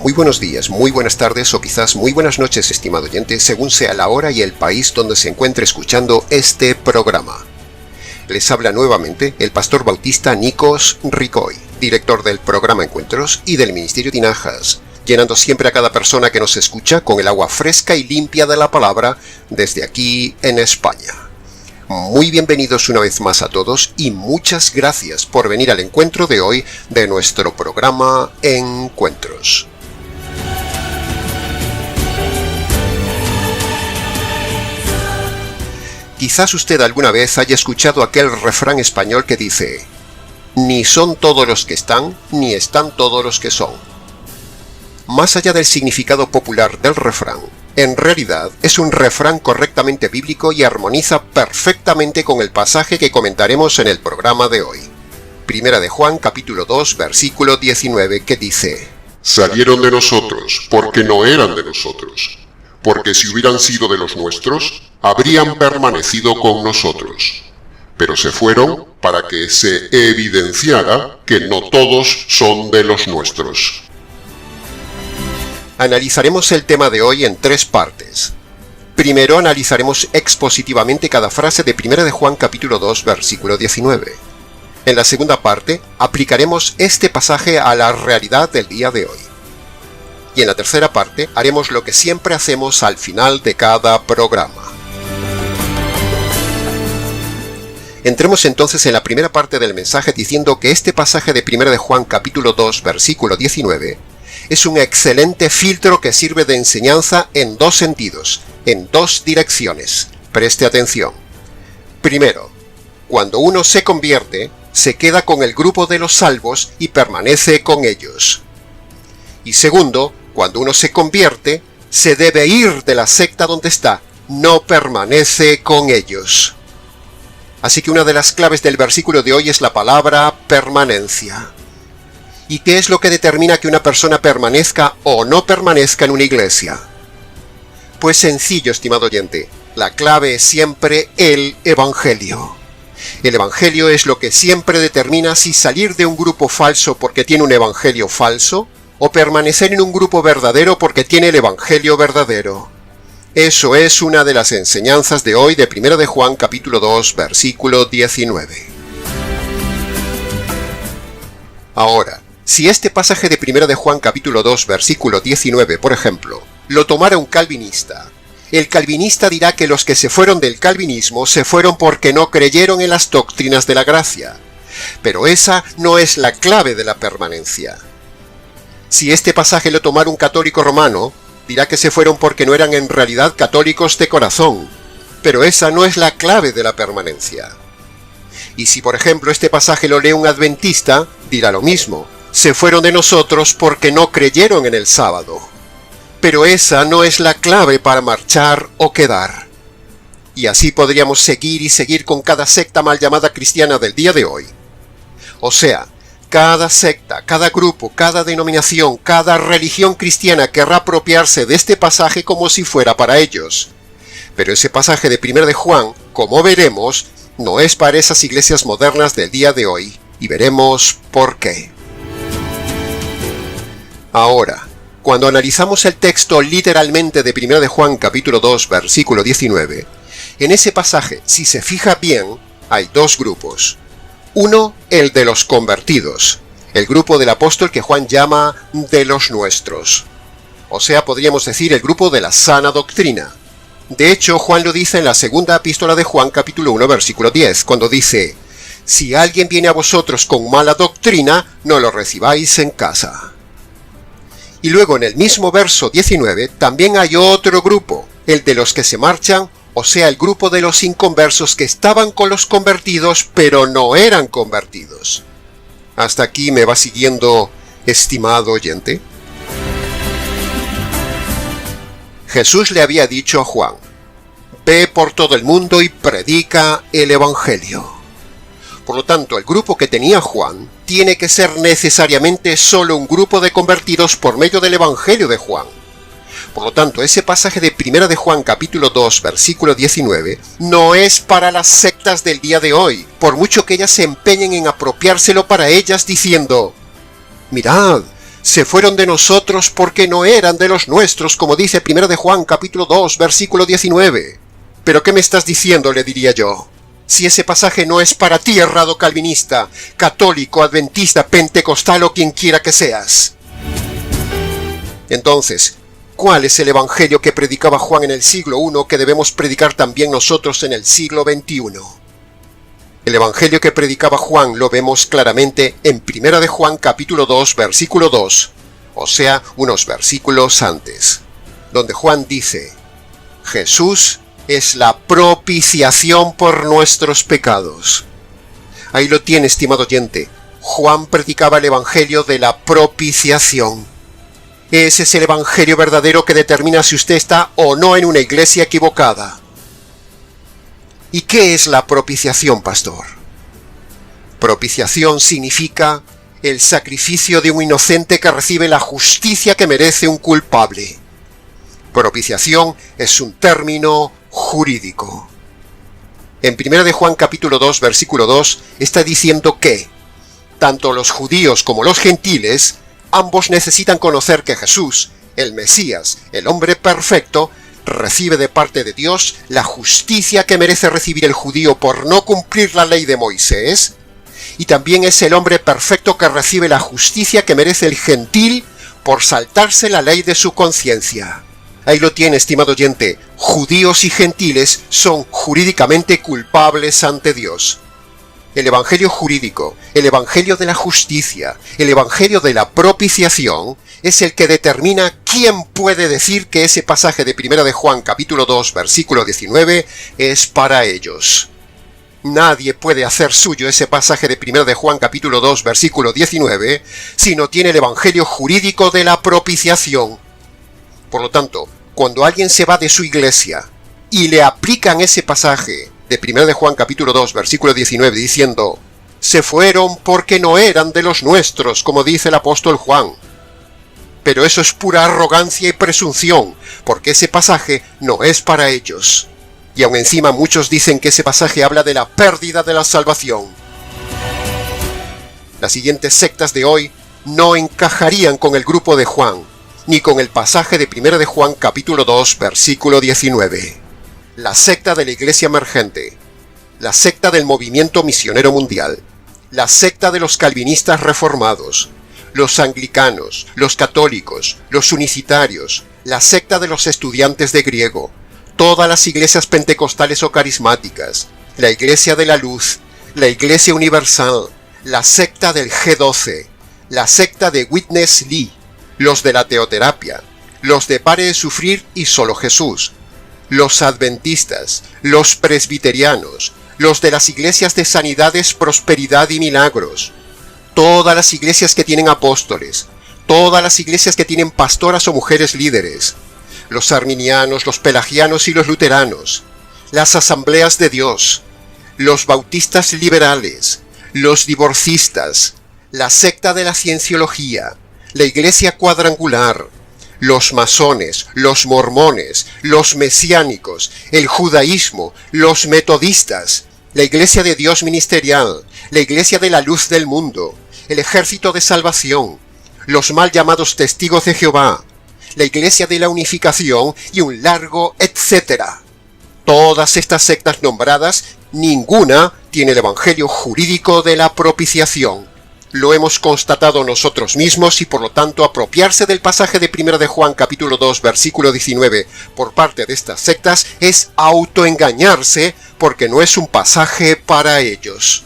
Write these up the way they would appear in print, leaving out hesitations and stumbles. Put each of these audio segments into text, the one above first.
muy buenos días, muy buenas tardes o quizás muy buenas noches, estimado oyente, según sea la hora y el país donde se encuentre escuchando este programa. Les habla nuevamente el pastor bautista Nikos Ricoy, director del programa Encuentros y del Ministerio Tinajas, llenando siempre a cada persona que nos escucha con el agua fresca y limpia de la palabra desde aquí en España. Muy bienvenidos una vez más a todos y muchas gracias por venir al encuentro de hoy de nuestro programa Encuentros. Quizás usted alguna vez haya escuchado aquel refrán español que dice: ni son todos los que están, ni están todos los que son. Más allá del significado popular del refrán, en realidad es un refrán correctamente bíblico y armoniza perfectamente con el pasaje que comentaremos en el programa de hoy. Primera de Juan, capítulo 2, versículo 19, que dice: salieron de nosotros, porque no eran de nosotros. Porque si hubieran sido de los nuestros, habrían permanecido con nosotros. Pero se fueron para que se evidenciara que no todos son de los nuestros. Analizaremos el tema de hoy en tres partes. Primero analizaremos expositivamente cada frase de 1 de Juan capítulo 2 versículo 19. En la segunda parte aplicaremos este pasaje a la realidad del día de hoy. Y en la tercera parte haremos lo que siempre hacemos al final de cada programa. Entremos entonces en la primera parte del mensaje diciendo que este pasaje de 1 de Juan capítulo 2 versículo 19 es un excelente filtro que sirve de enseñanza en dos sentidos, en dos direcciones. Preste atención. Primero, cuando uno se convierte, se queda con el grupo de los salvos y permanece con ellos. Y segundo, cuando uno se convierte, se debe ir de la secta donde está, no permanece con ellos. Así que una de las claves del versículo de hoy es la palabra permanencia. ¿Y qué es lo que determina que una persona permanezca o no permanezca en una iglesia? Pues sencillo, estimado oyente, la clave es siempre el Evangelio. El Evangelio es lo que siempre determina si salir de un grupo falso porque tiene un Evangelio falso, o permanecer en un grupo verdadero porque tiene el Evangelio verdadero. Eso es una de las enseñanzas de hoy de 1 de Juan capítulo 2 versículo 19. Ahora, si este pasaje de 1 de Juan capítulo 2 versículo 19, por ejemplo, lo tomara un calvinista, el calvinista dirá que los que se fueron del calvinismo se fueron porque no creyeron en las doctrinas de la gracia. Pero esa no es la clave de la permanencia. Si este pasaje lo tomara un católico romano, dirá que se fueron porque no eran en realidad católicos de corazón. Pero esa no es la clave de la permanencia. Y si por ejemplo este pasaje lo lee un adventista, dirá lo mismo. Se fueron de nosotros porque no creyeron en el sábado. Pero esa no es la clave para marchar o quedar. Y así podríamos seguir y seguir con cada secta mal llamada cristiana del día de hoy. O sea, cada secta, cada grupo, cada denominación, cada religión cristiana querrá apropiarse de este pasaje como si fuera para ellos. Pero ese pasaje de 1 de Juan, como veremos, no es para esas iglesias modernas del día de hoy. Y veremos por qué. Ahora, cuando analizamos el texto literalmente de 1 de Juan capítulo 2 versículo 19, en ese pasaje, si se fija bien, hay dos grupos. Uno, el de los convertidos, el grupo del apóstol que Juan llama de los nuestros. O sea, podríamos decir el grupo de la sana doctrina. De hecho, Juan lo dice en la segunda epístola de Juan capítulo 1 versículo 10, cuando dice: si alguien viene a vosotros con mala doctrina, no lo recibáis en casa. Y luego en el mismo verso 19 también hay otro grupo, el de los que se marchan, o sea, el grupo de los inconversos que estaban con los convertidos, pero no eran convertidos. ¿Hasta aquí me va siguiendo, estimado oyente? Jesús le había dicho a Juan: ve por todo el mundo y predica el Evangelio. Por lo tanto, el grupo que tenía Juan tiene que ser necesariamente solo un grupo de convertidos por medio del Evangelio de Juan. Por lo tanto, ese pasaje de 1 de Juan capítulo 2 versículo 19 no es para las sectas del día de hoy, por mucho que ellas se empeñen en apropiárselo para ellas diciendo: mirad, Se fueron de nosotros porque no eran de los nuestros, como dice 1 de Juan capítulo 2, versículo 19. ¿Pero qué me estás diciendo?, le diría yo. Si ese pasaje no es para ti, errado calvinista, católico, adventista, pentecostal o quien quiera que seas. Entonces, ¿cuál es el evangelio que predicaba Juan en el siglo I que debemos predicar también nosotros en el siglo XXI? El evangelio que predicaba Juan lo vemos claramente en 1 de Juan capítulo 2, versículo 2, o sea, unos versículos antes, donde Juan dice: Jesús es la propiciación por nuestros pecados. Ahí lo tiene, estimado oyente. Juan predicaba el evangelio de la propiciación. Ese es el evangelio verdadero que determina si usted está o no en una iglesia equivocada. ¿Y qué es la propiciación, pastor? Propiciación significa el sacrificio de un inocente que recibe la justicia que merece un culpable. Propiciación es un término jurídico. En 1 de Juan capítulo 2, versículo 2, está diciendo que tanto los judíos como los gentiles, ambos necesitan conocer que Jesús, el Mesías, el hombre perfecto, recibe de parte de Dios la justicia que merece recibir el judío por no cumplir la ley de Moisés, y también es el hombre perfecto que recibe la justicia que merece el gentil por saltarse la ley de su conciencia. Ahí lo tiene, estimado oyente. Judíos y gentiles son jurídicamente culpables ante Dios. El evangelio jurídico, el evangelio de la justicia, el evangelio de la propiciación es el que determina quién puede decir que ese pasaje de 1 de Juan capítulo 2 versículo 19 es para ellos. Nadie puede hacer suyo ese pasaje de 1 de Juan capítulo 2 versículo 19 si no tiene el evangelio jurídico de la propiciación. Por lo tanto, cuando alguien se va de su iglesia y le aplican ese pasaje de 1 de Juan capítulo 2 versículo 19 diciendo: se fueron porque no eran de los nuestros, como dice el apóstol Juan. Pero eso es pura arrogancia y presunción, porque ese pasaje no es para ellos. Y aún encima muchos dicen que ese pasaje habla de la pérdida de la salvación. Las siguientes sectas de hoy no encajarían con el grupo de Juan, ni con el pasaje de 1 de Juan capítulo 2 versículo 19. La secta de la iglesia emergente, la secta del movimiento misionero mundial, la secta de los calvinistas reformados, los anglicanos, los católicos, los unicitarios, la secta de los estudiantes de griego, todas las iglesias pentecostales o carismáticas, la iglesia de la luz, la iglesia universal, la secta del G12, la secta de Witness Lee, los de la teoterapia, los de Pare de Sufrir y Solo Jesús, los adventistas, los presbiterianos, los de las iglesias de sanidades, prosperidad y milagros, todas las iglesias que tienen apóstoles, todas las iglesias que tienen pastoras o mujeres líderes, los arminianos, los pelagianos y los luteranos, las asambleas de Dios, los bautistas liberales, los divorcistas, la secta de la cienciología, la iglesia cuadrangular, los masones, los mormones, los mesiánicos, el judaísmo, los metodistas, la iglesia de Dios ministerial, la iglesia de la luz del mundo, el ejército de salvación, los mal llamados testigos de Jehová, la iglesia de la unificación y un largo etcétera. Todas estas sectas nombradas, ninguna tiene el evangelio jurídico de la propiciación. Lo hemos constatado nosotros mismos y por lo tanto apropiarse del pasaje de 1 de Juan capítulo 2 versículo 19 por parte de estas sectas es autoengañarse porque no es un pasaje para ellos.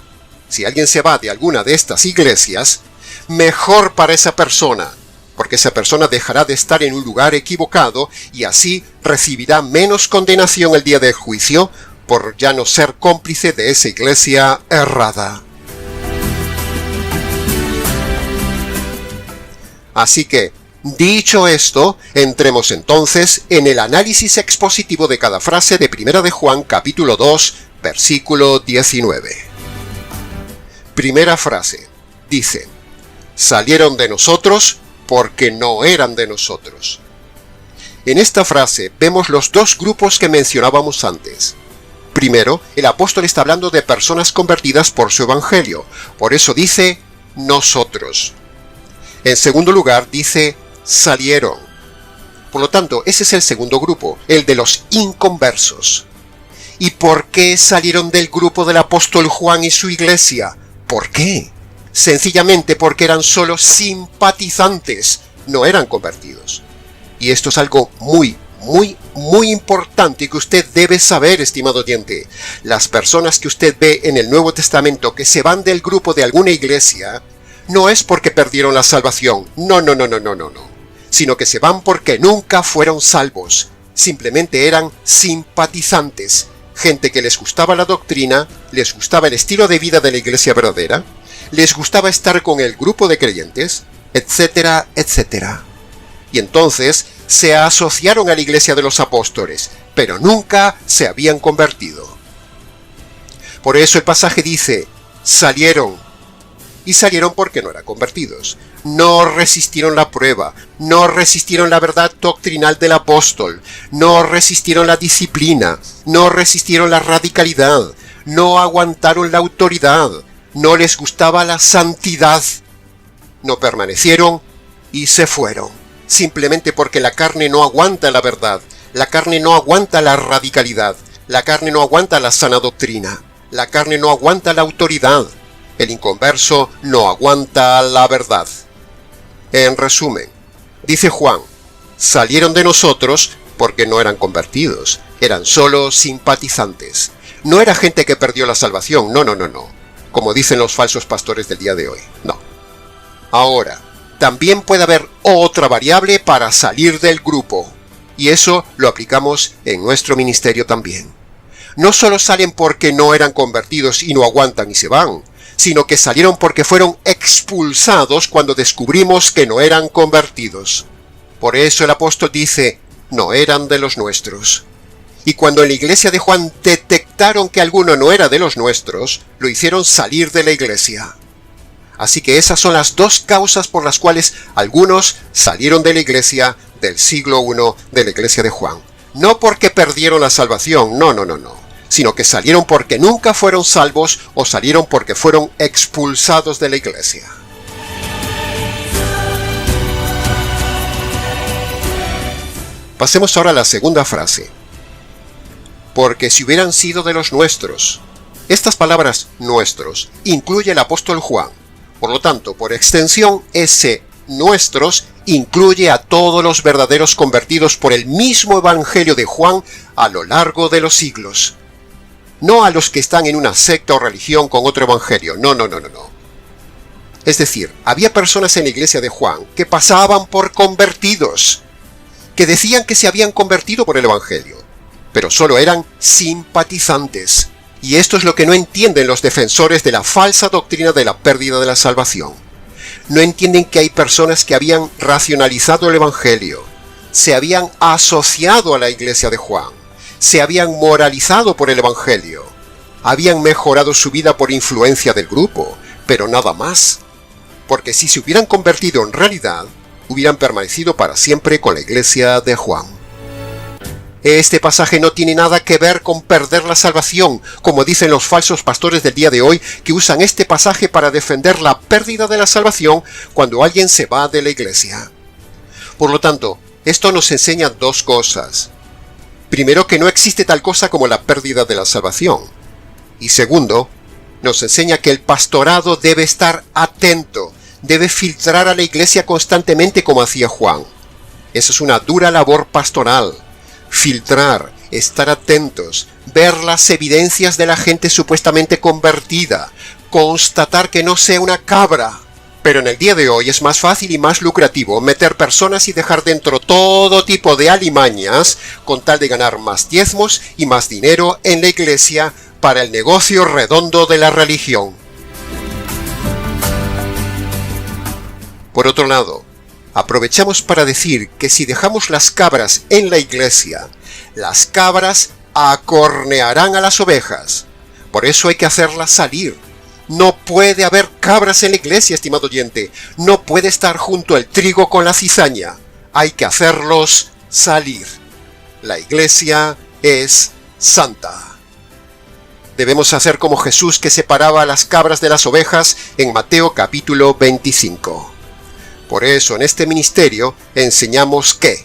Si alguien se va de alguna de estas iglesias, mejor para esa persona, porque esa persona dejará de estar en un lugar equivocado y así recibirá menos condenación el día del juicio por ya no ser cómplice de esa iglesia errada. Así que, dicho esto, entremos entonces en el análisis expositivo de cada frase de 1 de Juan capítulo 2, versículo 19. Primera frase, dice: salieron de nosotros porque no eran de nosotros. En esta frase vemos los dos grupos que mencionábamos antes. Primero, el apóstol está hablando de personas convertidas por su evangelio, por eso dice nosotros. En segundo lugar, dice salieron. Por lo tanto, ese es el segundo grupo, el de los inconversos. ¿Y por qué salieron del grupo del apóstol Juan y su iglesia? ¿Por qué? Sencillamente porque eran solo simpatizantes, no eran convertidos. Y esto es algo muy importante que usted debe saber, estimado oyente. Las personas que usted ve en el Nuevo Testamento que se van del grupo de alguna iglesia, no es porque perdieron la salvación, no, sino que se van porque nunca fueron salvos, simplemente eran simpatizantes, gente que les gustaba la doctrina, les gustaba el estilo de vida de la iglesia verdadera, les gustaba estar con el grupo de creyentes, etcétera, etcétera. Y entonces se asociaron a la iglesia de los apóstoles, pero nunca se habían convertido. Por eso el pasaje dice, salieron. Y salieron porque no eran convertidos. No resistieron la prueba, no resistieron la verdad doctrinal del apóstol, no resistieron la disciplina, no resistieron la radicalidad, no aguantaron la autoridad, no les gustaba la santidad. No permanecieron y se fueron. Simplemente porque la carne no aguanta la verdad, la carne no aguanta la radicalidad, la carne no aguanta la sana doctrina, la carne no aguanta la autoridad, el inconverso no aguanta la verdad. En resumen, dice Juan, salieron de nosotros porque no eran convertidos, eran solo simpatizantes. No era gente que perdió la salvación, no, como dicen los falsos pastores del día de hoy, no. Ahora, también puede haber otra variable para salir del grupo, y eso lo aplicamos en nuestro ministerio también. No solo salen porque no eran convertidos y no aguantan y se van, sino que salieron porque fueron expulsados cuando descubrimos que no eran convertidos. Por eso el apóstol dice, no eran de los nuestros. Y cuando en la iglesia de Juan detectaron que alguno no era de los nuestros, lo hicieron salir de la iglesia. Así que esas son las dos causas por las cuales algunos salieron de la iglesia del siglo I de la iglesia de Juan. No porque perdieron la salvación, no, sino que salieron porque nunca fueron salvos o salieron porque fueron expulsados de la iglesia. Pasemos ahora a la segunda frase. Porque si hubieran sido de los nuestros. Estas palabras nuestros incluye el apóstol Juan. Por lo tanto, por extensión, ese nuestros incluye a todos los verdaderos convertidos por el mismo evangelio de Juan a lo largo de los siglos. No a los que están en una secta o religión con otro evangelio, no. Es decir, había personas en la iglesia de Juan que pasaban por convertidos, que decían que se habían convertido por el evangelio, pero solo eran simpatizantes. Y esto es lo que no entienden los defensores de la falsa doctrina de la pérdida de la salvación. No entienden que hay personas que habían racionalizado el evangelio, se habían asociado a la iglesia de Juan, se habían moralizado por el evangelio, habían mejorado su vida por influencia del grupo, pero nada más. Porque si se hubieran convertido en realidad, hubieran permanecido para siempre con la iglesia de Juan. Este pasaje no tiene nada que ver con perder la salvación, como dicen los falsos pastores del día de hoy, que usan este pasaje para defender la pérdida de la salvación cuando alguien se va de la iglesia. Por lo tanto, esto nos enseña dos cosas. Primero, que no existe tal cosa como la pérdida de la salvación. Y segundo, nos enseña que el pastorado debe estar atento, debe filtrar a la iglesia constantemente como hacía Juan. Esa es una dura labor pastoral. Filtrar, estar atentos, ver las evidencias de la gente supuestamente convertida, constatar que no sea una cabra. Pero en el día de hoy es más fácil y más lucrativo meter personas y dejar dentro todo tipo de alimañas con tal de ganar más diezmos y más dinero en la iglesia para el negocio redondo de la religión. Por otro lado, aprovechamos para decir que si dejamos las cabras en la iglesia, las cabras acornearán a las ovejas. Por eso hay que hacerlas salir. No puede haber cabras en la iglesia, estimado oyente. No puede estar junto al trigo con la cizaña. Hay que hacerlos salir. La iglesia es santa. Debemos hacer como Jesús, que separaba a las cabras de las ovejas en Mateo capítulo 25. Por eso en este ministerio enseñamos que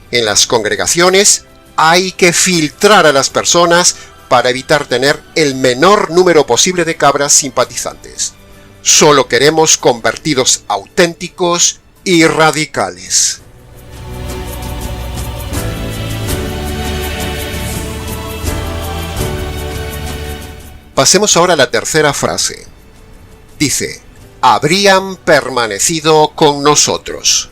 en las congregaciones hay que filtrar a las personas para evitar tener el menor número posible de cabras simpatizantes. Solo queremos convertidos auténticos y radicales. Pasemos ahora a la tercera frase. Dice, habrían permanecido con nosotros.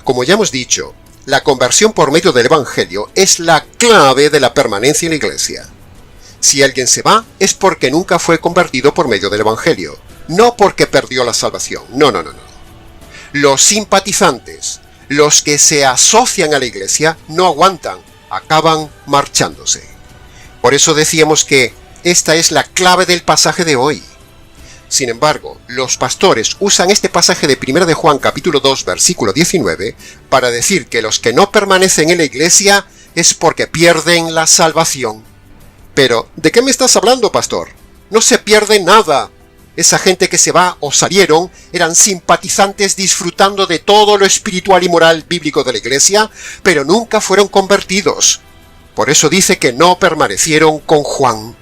Como ya hemos dicho, la conversión por medio del Evangelio es la clave de la permanencia en la iglesia. Si alguien se va, es porque nunca fue convertido por medio del Evangelio, no porque perdió la salvación. No. Los simpatizantes, los que se asocian a la iglesia, no aguantan, acaban marchándose. Por eso decíamos que esta es la clave del pasaje de hoy. Sin embargo, los pastores usan este pasaje de 1 de Juan capítulo 2 versículo 19 para decir que los que no permanecen en la iglesia es porque pierden la salvación. Pero, ¿de qué me estás hablando, pastor? No se pierde nada. Esa gente que se va o salieron eran simpatizantes disfrutando de todo lo espiritual y moral bíblico de la iglesia, pero nunca fueron convertidos. Por eso dice que no permanecieron con Juan.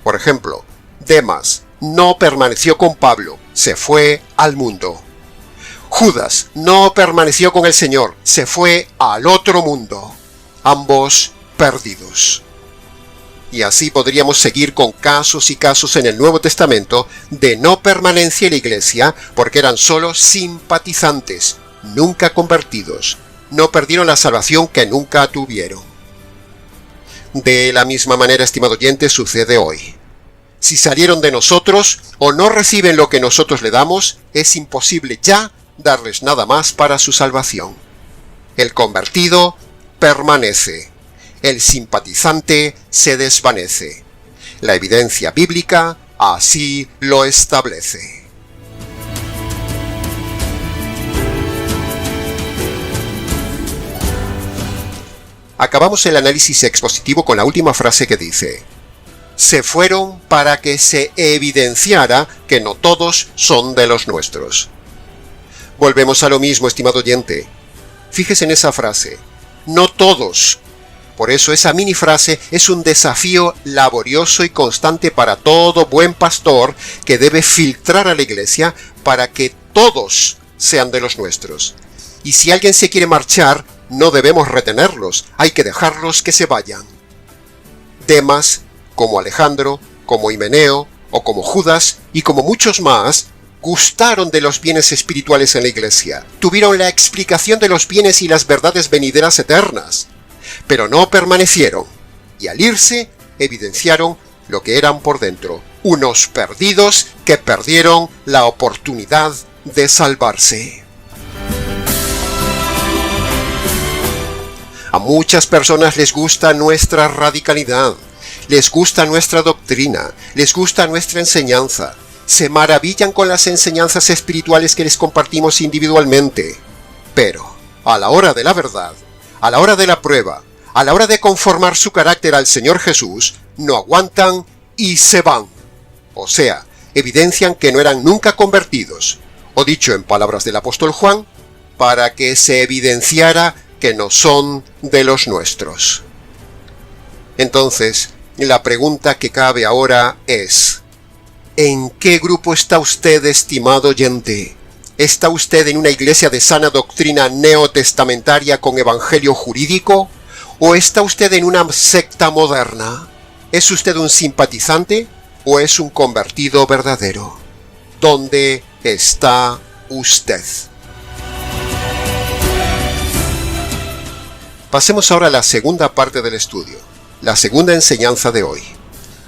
Por ejemplo, Demas no permaneció con Pablo, se fue al mundo. Judas no permaneció con el Señor, se fue al otro mundo. Ambos perdidos. Y así podríamos seguir con casos y casos en el Nuevo Testamento de no permanencia en la iglesia porque eran solo simpatizantes, nunca convertidos. No perdieron la salvación que nunca tuvieron. De la misma manera, estimado oyente, sucede hoy. Si salieron de nosotros o no reciben lo que nosotros le damos, es imposible ya darles nada más para su salvación. El convertido permanece. El simpatizante se desvanece. La evidencia bíblica así lo establece. Acabamos el análisis expositivo con la última frase que dice: se fueron para que se evidenciara que no todos son de los nuestros. Volvemos a lo mismo, estimado oyente. Fíjese en esa frase, no todos. Por eso esa mini frase es un desafío laborioso y constante para todo buen pastor que debe filtrar a la iglesia para que todos sean de los nuestros. Y si alguien se quiere marchar, no debemos retenerlos, hay que dejarlos que se vayan. Demas, como Alejandro, como Himeneo, o como Judas, y como muchos más, gustaron de los bienes espirituales en la iglesia, tuvieron la explicación de los bienes y las verdades venideras eternas, pero no permanecieron, y al irse, evidenciaron lo que eran por dentro, unos perdidos que perdieron la oportunidad de salvarse. A muchas personas les gusta nuestra radicalidad, les gusta nuestra doctrina, les gusta nuestra enseñanza, se maravillan con las enseñanzas espirituales que les compartimos individualmente. Pero, a la hora de la verdad, a la hora de la prueba, a la hora de conformar su carácter al Señor Jesús, no aguantan y se van. O sea, evidencian que no eran nunca convertidos, o dicho en palabras del apóstol Juan, para que se evidenciara que no son de los nuestros. Entonces, la pregunta que cabe ahora es: ¿en qué grupo está usted, estimado oyente? ¿Está usted en una iglesia de sana doctrina neotestamentaria con evangelio jurídico? ¿O está usted en una secta moderna? ¿Es usted un simpatizante o es un convertido verdadero? ¿Dónde está usted? Pasemos ahora a la segunda parte del estudio, la segunda enseñanza de hoy.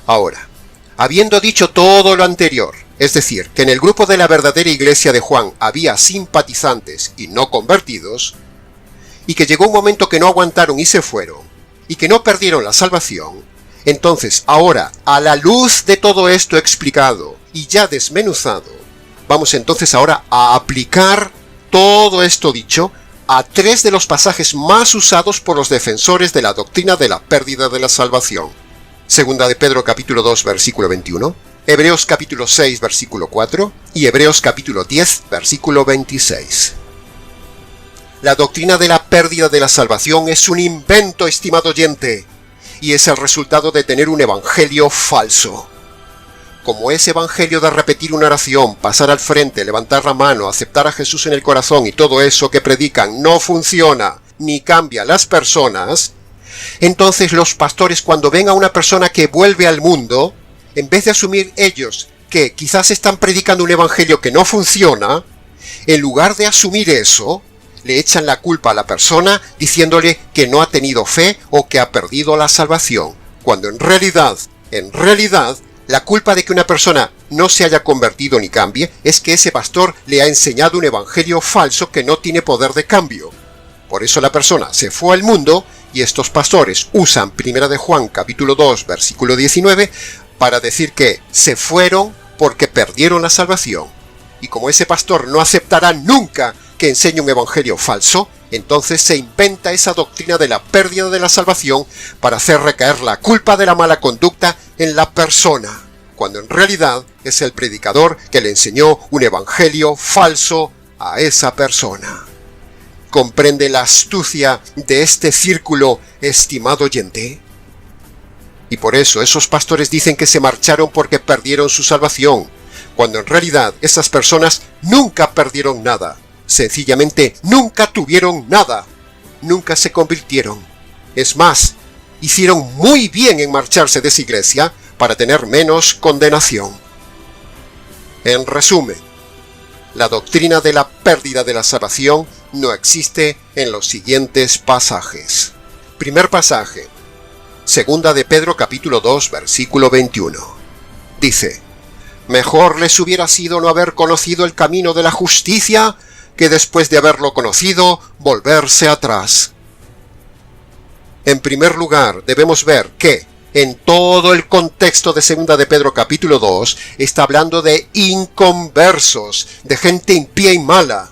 Ahora, habiendo dicho todo lo anterior, es decir, que en el grupo de la verdadera iglesia de Juan había simpatizantes y no convertidos, y que llegó un momento que no aguantaron y se fueron, y que no perdieron la salvación, entonces ahora, a la luz de todo esto explicado y ya desmenuzado, vamos entonces ahora a aplicar todo esto dicho a tres de los pasajes más usados por los defensores de la doctrina de la pérdida de la salvación. Segunda de Pedro capítulo 2 versículo 21, Hebreos capítulo 6, versículo 4 y Hebreos capítulo 10, versículo 26. La doctrina de la pérdida de la salvación es un invento, estimado oyente, y es el resultado de tener un evangelio falso. Como ese evangelio de repetir una oración, pasar al frente, levantar la mano, aceptar a Jesús en el corazón y todo eso que predican no funciona ni cambia a las personas, entonces los pastores, cuando ven a una persona que vuelve al mundo, en vez de asumir ellos que quizás están predicando un evangelio que no funciona, en lugar de asumir eso, le echan la culpa a la persona diciéndole que no ha tenido fe o que ha perdido la salvación, cuando en realidad, la culpa de que una persona no se haya convertido ni cambie es que ese pastor le ha enseñado un evangelio falso que no tiene poder de cambio. Por eso la persona se fue al mundo y estos pastores usan 1 de Juan capítulo 2 versículo 19 para decir que se fueron porque perdieron la salvación. Y como ese pastor no aceptará nunca que enseñe un evangelio falso, entonces se inventa esa doctrina de la pérdida de la salvación para hacer recaer la culpa de la mala conducta en la persona, cuando en realidad es el predicador que le enseñó un evangelio falso a esa persona. ¿Comprende la astucia de este círculo, estimado oyente? Y por eso esos pastores dicen que se marcharon porque perdieron su salvación, cuando en realidad esas personas nunca perdieron nada. Sencillamente nunca tuvieron nada, nunca se convirtieron. Es más, hicieron muy bien en marcharse de esa iglesia para tener menos condenación. En resumen, la doctrina de la pérdida de la salvación no existe en los siguientes pasajes. Primer pasaje, segunda de Pedro capítulo 2 versículo 21. Dice: mejor les hubiera sido no haber conocido el camino de la justicia que después de haberlo conocido, volverse atrás. En primer lugar, debemos ver que, en todo el contexto de 2 de Pedro capítulo 2, está hablando de inconversos, de gente impía y mala.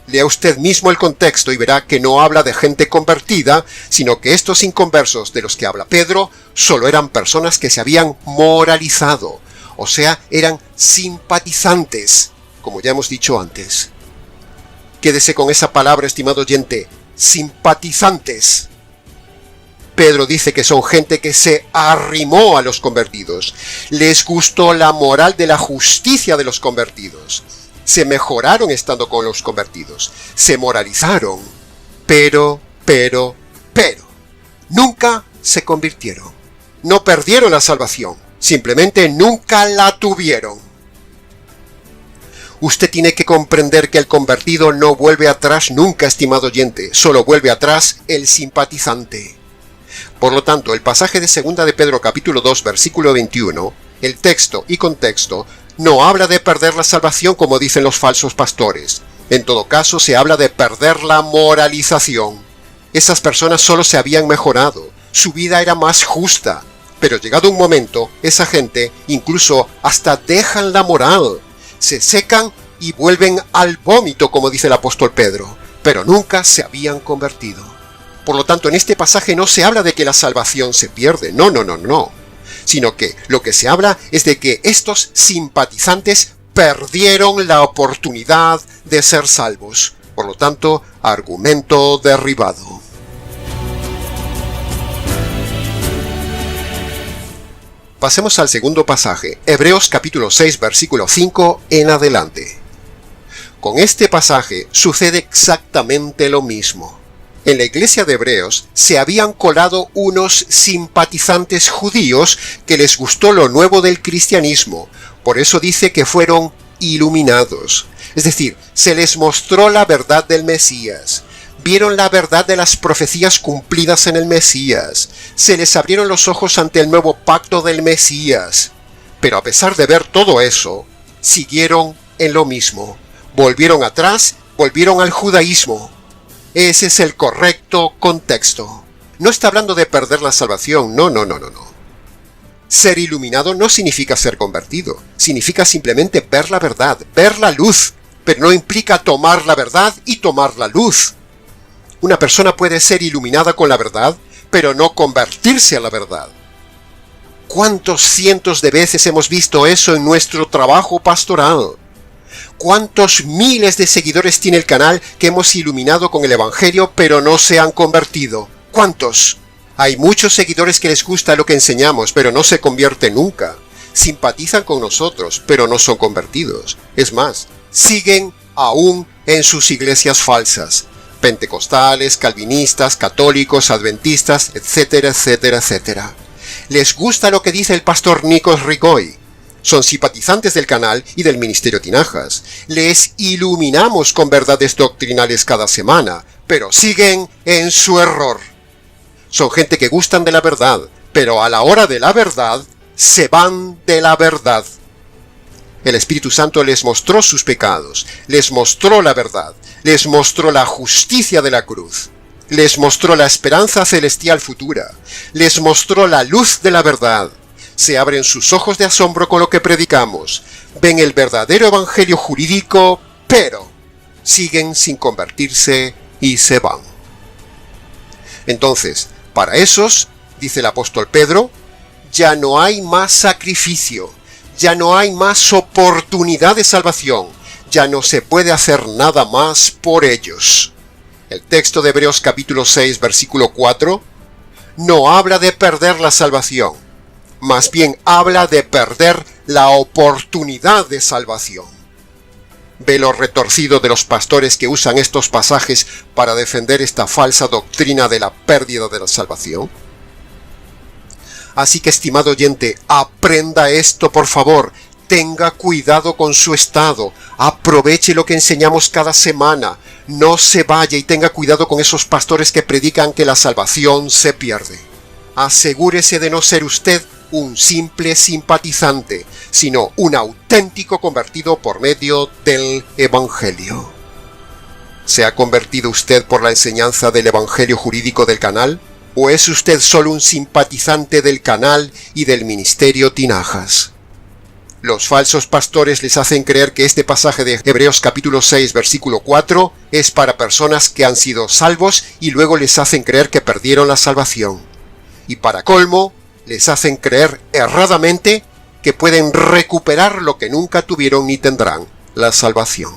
Lea usted mismo el contexto y verá que no habla de gente convertida, sino que estos inconversos de los que habla Pedro solo eran personas que se habían moralizado, o sea, eran simpatizantes, como ya hemos dicho antes. Quédese con esa palabra, estimado oyente, simpatizantes. Pedro dice que son gente que se arrimó a los convertidos. Les gustó la moral de la justicia de los convertidos. Se mejoraron estando con los convertidos. Se moralizaron. Pero, nunca se convirtieron. No perdieron la salvación. Simplemente nunca la tuvieron. Usted tiene que comprender que el convertido no vuelve atrás nunca, estimado oyente, solo vuelve atrás el simpatizante. Por lo tanto, el pasaje de 2 de Pedro capítulo 2 versículo 21, el texto y contexto, no habla de perder la salvación como dicen los falsos pastores. En todo caso, se habla de perder la moralización. Esas personas solo se habían mejorado, su vida era más justa, pero llegado un momento, esa gente incluso hasta dejan la moral. Se secan y vuelven al vómito, como dice el apóstol Pedro, pero nunca se habían convertido. Por lo tanto, en este pasaje no se habla de que la salvación se pierde, no, sino que lo que se habla es de que estos simpatizantes perdieron la oportunidad de ser salvos. Por lo tanto, argumento derribado. Pasemos al segundo pasaje, Hebreos capítulo 6, versículo 5 en adelante. Con este pasaje sucede exactamente lo mismo. En la iglesia de Hebreos se habían colado unos simpatizantes judíos que les gustó lo nuevo del cristianismo. Por eso dice que fueron iluminados. Es decir, se les mostró la verdad del Mesías. Vieron la verdad de las profecías cumplidas en el Mesías. Se les abrieron los ojos ante el nuevo pacto del Mesías. Pero a pesar de ver todo eso, siguieron en lo mismo. Volvieron atrás, volvieron al judaísmo. Ese es el correcto contexto. No está hablando de perder la salvación, no. Ser iluminado no significa ser convertido. Significa simplemente ver la verdad, ver la luz. Pero no implica tomar la verdad y tomar la luz. Una persona puede ser iluminada con la verdad, pero no convertirse a la verdad. ¿Cuántos cientos de veces hemos visto eso en nuestro trabajo pastoral? ¿Cuántos miles de seguidores tiene el canal que hemos iluminado con el Evangelio pero no se han convertido? ¿Cuántos? Hay muchos seguidores que les gusta lo que enseñamos pero no se convierten nunca. Simpatizan con nosotros pero no son convertidos. Es más, siguen aún en sus iglesias falsas. Pentecostales, calvinistas, católicos, adventistas, etcétera, etcétera, etcétera. Les gusta lo que dice el pastor Nikos Rigoy. Son simpatizantes del canal y del Ministerio Tinajas. Les iluminamos con verdades doctrinales cada semana, pero siguen en su error. Son gente que gustan de la verdad, pero a la hora de la verdad, se van de la verdad. El Espíritu Santo les mostró sus pecados, les mostró la verdad, les mostró la justicia de la cruz, les mostró la esperanza celestial futura, les mostró la luz de la verdad. Se abren sus ojos de asombro con lo que predicamos, ven el verdadero evangelio jurídico, pero siguen sin convertirse y se van. Entonces, para esos, dice el apóstol Pedro, ya no hay más sacrificio, ya no hay más oportunidad de salvación, ya no se puede hacer nada más por ellos. El texto de Hebreos capítulo 6, versículo 4, no habla de perder la salvación, más bien habla de perder la oportunidad de salvación. ¿Ve lo retorcido de los pastores que usan estos pasajes para defender esta falsa doctrina de la pérdida de la salvación? Así que, estimado oyente, aprenda esto, por favor. Tenga cuidado con su estado. Aproveche lo que enseñamos cada semana. No se vaya y tenga cuidado con esos pastores que predican que la salvación se pierde. Asegúrese de no ser usted un simple simpatizante, sino un auténtico convertido por medio del Evangelio. ¿Se ha convertido usted por la enseñanza del Evangelio jurídico del canal? ¿O es usted solo un simpatizante del canal y del Ministerio Tinajas? Los falsos pastores les hacen creer que este pasaje de Hebreos capítulo 6 versículo 4 es para personas que han sido salvos y luego les hacen creer que perdieron la salvación. Y para colmo, les hacen creer erradamente que pueden recuperar lo que nunca tuvieron ni tendrán, la salvación.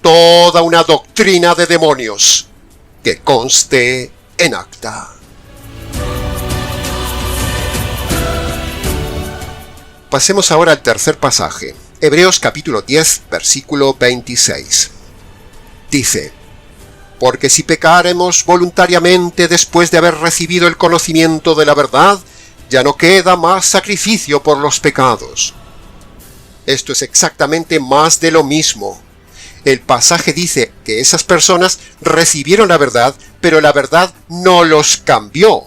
Toda una doctrina de demonios, que conste en acta. Pasemos ahora al tercer pasaje, Hebreos capítulo 10, versículo 26. Dice, porque si pecaremos voluntariamente después de haber recibido el conocimiento de la verdad, ya no queda más sacrificio por los pecados. Esto es exactamente más de lo mismo. El pasaje dice que esas personas recibieron la verdad, pero la verdad no los cambió.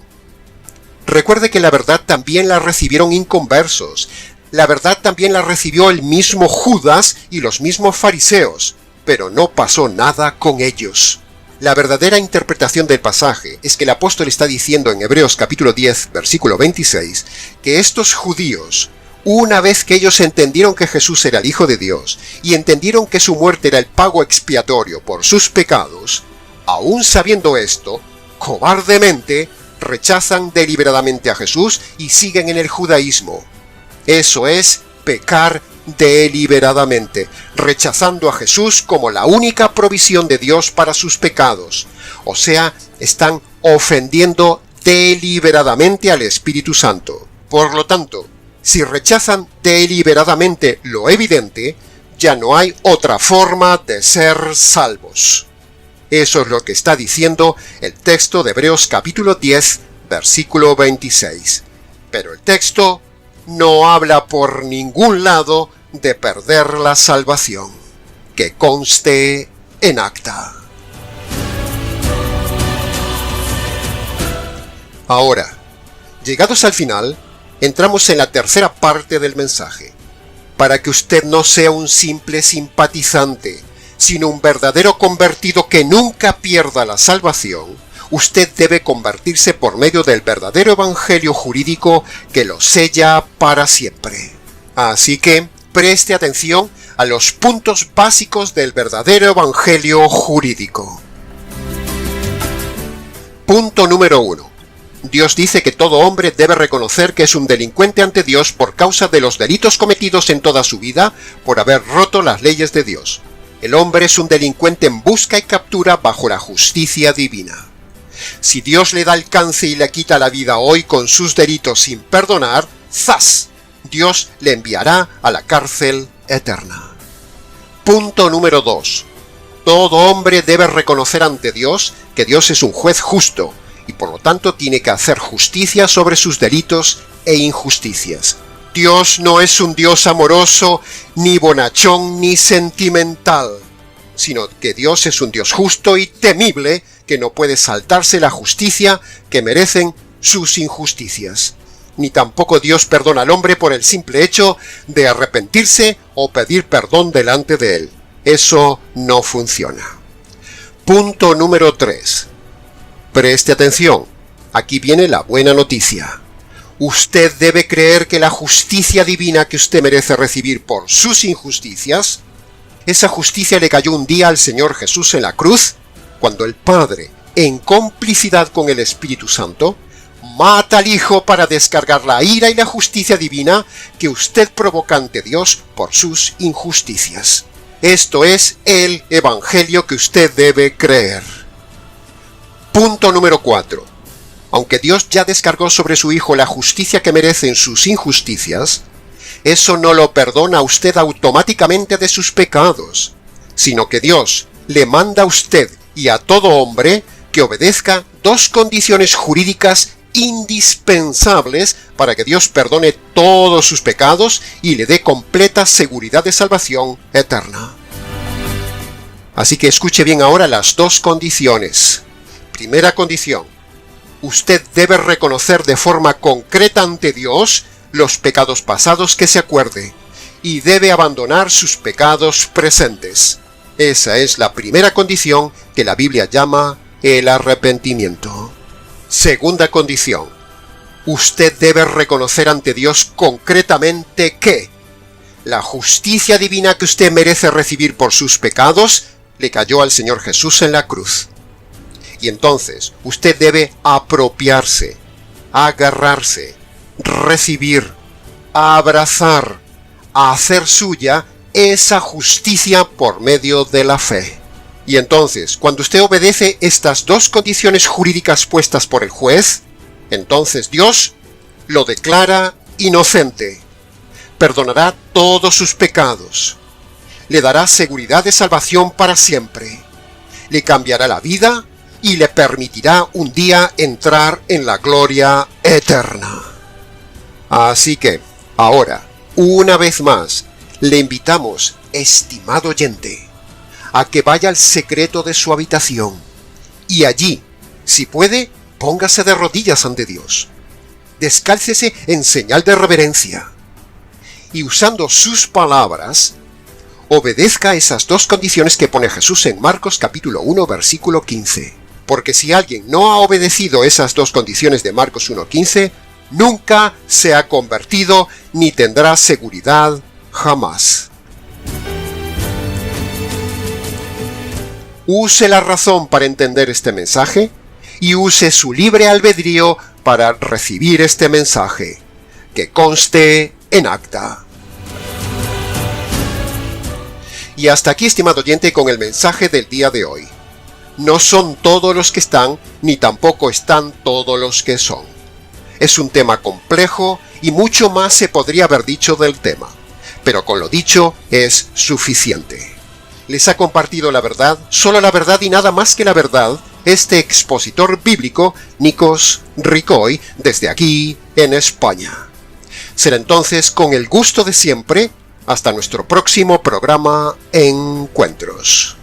Recuerde que la verdad también la recibieron inconversos. La verdad también la recibió el mismo Judas y los mismos fariseos, pero no pasó nada con ellos. La verdadera interpretación del pasaje es que el apóstol está diciendo en Hebreos capítulo 10, versículo 26, que estos judíos, una vez que ellos entendieron que Jesús era el Hijo de Dios y entendieron que su muerte era el pago expiatorio por sus pecados, aún sabiendo esto, cobardemente rechazan deliberadamente a Jesús y siguen en el judaísmo. Eso es pecar deliberadamente, rechazando a Jesús como la única provisión de Dios para sus pecados. O sea, están ofendiendo deliberadamente al Espíritu Santo. Por lo tanto, si rechazan deliberadamente lo evidente, ya no hay otra forma de ser salvos. Eso es lo que está diciendo el texto de Hebreos capítulo 10, versículo 26. Pero el texto no habla por ningún lado de perder la salvación. Que conste en acta. Ahora, llegados al final, entramos en la tercera parte del mensaje. Para que usted no sea un simple simpatizante, sino un verdadero convertido que nunca pierda la salvación, usted debe convertirse por medio del verdadero evangelio jurídico que lo sella para siempre. Así que preste atención a los puntos básicos del verdadero evangelio jurídico. Punto número 1. Dios dice que todo hombre debe reconocer que es un delincuente ante Dios por causa de los delitos cometidos en toda su vida por haber roto las leyes de Dios. El hombre es un delincuente en busca y captura bajo la justicia divina. Si Dios le da alcance y le quita la vida hoy con sus delitos sin perdonar, ¡zas!, Dios le enviará a la cárcel eterna. Punto número 2. Todo hombre debe reconocer ante Dios que Dios es un juez justo y por lo tanto tiene que hacer justicia sobre sus delitos e injusticias. Dios no es un Dios amoroso, ni bonachón, ni sentimental, sino que Dios es un Dios justo y temible que no puede saltarse la justicia que merecen sus injusticias. Ni tampoco Dios perdona al hombre por el simple hecho de arrepentirse o pedir perdón delante de él. Eso no funciona. Punto número 3. Preste atención. Aquí viene la buena noticia. Usted debe creer que la justicia divina que usted merece recibir por sus injusticias, esa justicia le cayó un día al Señor Jesús en la cruz, cuando el Padre, en complicidad con el Espíritu Santo, mata al Hijo para descargar la ira y la justicia divina que usted provoca ante Dios por sus injusticias. Esto es el Evangelio que usted debe creer. Punto número 4. Aunque Dios ya descargó sobre su Hijo la justicia que merecen sus injusticias, eso no lo perdona a usted automáticamente de sus pecados, sino que Dios le manda a usted y a todo hombre que obedezca dos condiciones jurídicas indispensables para que Dios perdone todos sus pecados y le dé completa seguridad de salvación eterna. Así que escuche bien ahora las dos condiciones. Primera condición: usted debe reconocer de forma concreta ante Dios los pecados pasados que se acuerde y debe abandonar sus pecados presentes. Esa es la primera condición que la Biblia llama el arrepentimiento. Segunda condición: usted debe reconocer ante Dios concretamente que la justicia divina que usted merece recibir por sus pecados le cayó al Señor Jesús en la cruz. Y entonces usted debe apropiarse, agarrarse, recibir, abrazar, hacer suya esa justicia por medio de la fe. Y entonces, cuando usted obedece estas dos condiciones jurídicas puestas por el juez, entonces Dios lo declara inocente, perdonará todos sus pecados, le dará seguridad de salvación para siempre, le cambiará la vida y le permitirá un día entrar en la gloria eterna. Así que, ahora, una vez más, le invitamos, estimado oyente, a que vaya al secreto de su habitación y allí, si puede, póngase de rodillas ante Dios, descálcese en señal de reverencia y usando sus palabras, obedezca esas dos condiciones que pone Jesús en Marcos capítulo 1 versículo 15. Porque si alguien no ha obedecido esas dos condiciones de Marcos 1:15, nunca se ha convertido ni tendrá seguridad jamás. Use la razón para entender este mensaje y use su libre albedrío para recibir este mensaje. Que conste en acta. Y hasta aquí, estimado oyente, con el mensaje del día de hoy. No son todos los que están, ni tampoco están todos los que son. Es un tema complejo y mucho más se podría haber dicho del tema, pero con lo dicho es suficiente. Les ha compartido la verdad, solo la verdad y nada más que la verdad, este expositor bíblico, Nikos Ricoy, desde aquí en España. Será entonces con el gusto de siempre, hasta nuestro próximo programa Encuentros.